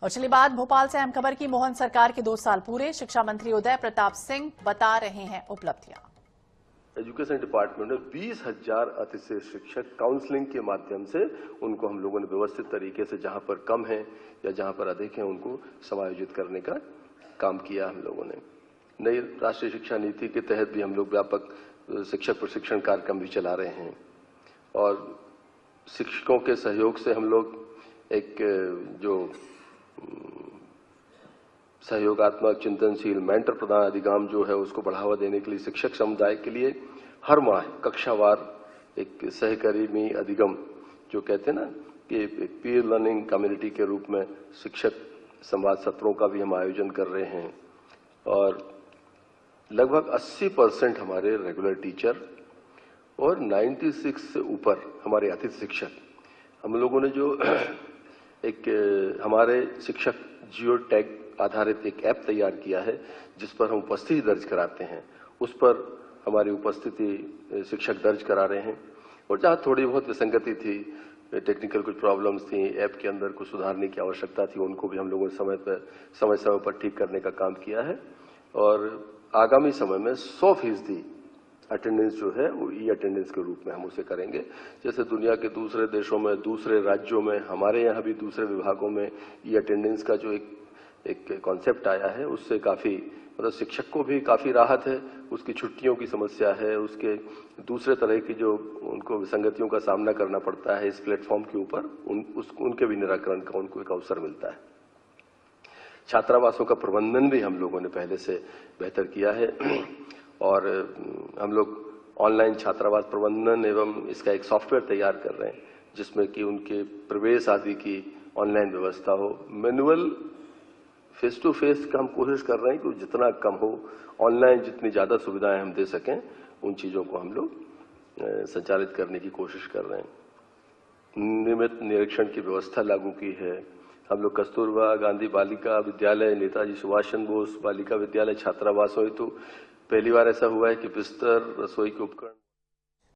और चलिए बात भोपाल से अहम खबर की। मोहन सरकार के 2 साल पूरे, शिक्षा मंत्री उदय प्रताप सिंह बता रहे हैं उपलब्धियां। एजुकेशन डिपार्टमेंट में 20,000 अतिशय शिक्षक काउंसलिंग के माध्यम से उनको हम लोगों ने व्यवस्थित तरीके से जहां पर कम है या जहां पर अधिक है उनको समायोजित करने का काम किया। हम लोगों ने नई राष्ट्रीय शिक्षा नीति के तहत भी हम लोग व्यापक शिक्षक प्रशिक्षण कार्यक्रम भी चला रहे हैं और शिक्षकों के सहयोग से हम लोग एक जो सहयोगात्मक चिंतनशील मेंटर प्रदान अधिगम जो है उसको बढ़ावा देने के लिए शिक्षक समुदाय के लिए हर माह कक्षावार एक सहकर्मी अधिगम जो कहते हैं ना कि पीयर लर्निंग कम्युनिटी के रूप में शिक्षक संवाद सत्रों का भी हम आयोजन कर रहे हैं और लगभग 80% हमारे रेगुलर टीचर और 96 से ऊपर हमारे अतिथि शिक्षक। हम लोगों ने जो एक हमारे शिक्षक जियो टैग आधारित एक ऐप तैयार किया है जिस पर हम उपस्थिति दर्ज कराते हैं, उस पर हमारी उपस्थिति शिक्षक दर्ज करा रहे हैं और जहां थोड़ी बहुत विसंगति थी, टेक्निकल कुछ प्रॉब्लम्स थी, ऐप के अंदर कुछ सुधारने की आवश्यकता थी, उनको भी हम लोगों ने समय पर ठीक करने का काम किया है और आगामी समय में 100% अटेंडेंस जो है वो ई अटेंडेंस के रूप में हम उसे करेंगे। जैसे दुनिया के दूसरे देशों में, दूसरे राज्यों में, हमारे यहाँ भी दूसरे विभागों में ई अटेंडेंस का जो एक कॉन्सेप्ट आया है उससे काफी मतलब शिक्षक को भी काफी राहत है। उसकी छुट्टियों की समस्या है, उसके दूसरे तरह की जो उनको विसंगतियों का सामना करना पड़ता है इस प्लेटफॉर्म के ऊपर उनके भी निराकरण का उनको एक अवसर मिलता है। छात्रावासों का प्रबंधन भी हम लोगों ने पहले से बेहतर किया है और हम लोग ऑनलाइन छात्रावास प्रबंधन एवं इसका एक सॉफ्टवेयर तैयार कर रहे हैं जिसमें कि उनके प्रवेश आदि की ऑनलाइन व्यवस्था हो। मैनुअल फेस टू फेस का हम कोशिश कर रहे हैं कि जितना कम हो, ऑनलाइन जितनी ज्यादा सुविधाएं हम दे सकें उन चीजों को हम लोग संचालित करने की कोशिश कर रहे हैं। नियमित निरीक्षण की व्यवस्था लागू की है। हम लोग कस्तूरबा गांधी बालिका विद्यालय, नेताजी सुभाष चंद्र बोस बालिका विद्यालय छात्रावासों हेतु पहली बार ऐसा हुआ है कि बिस्तर, रसोई के उपकरण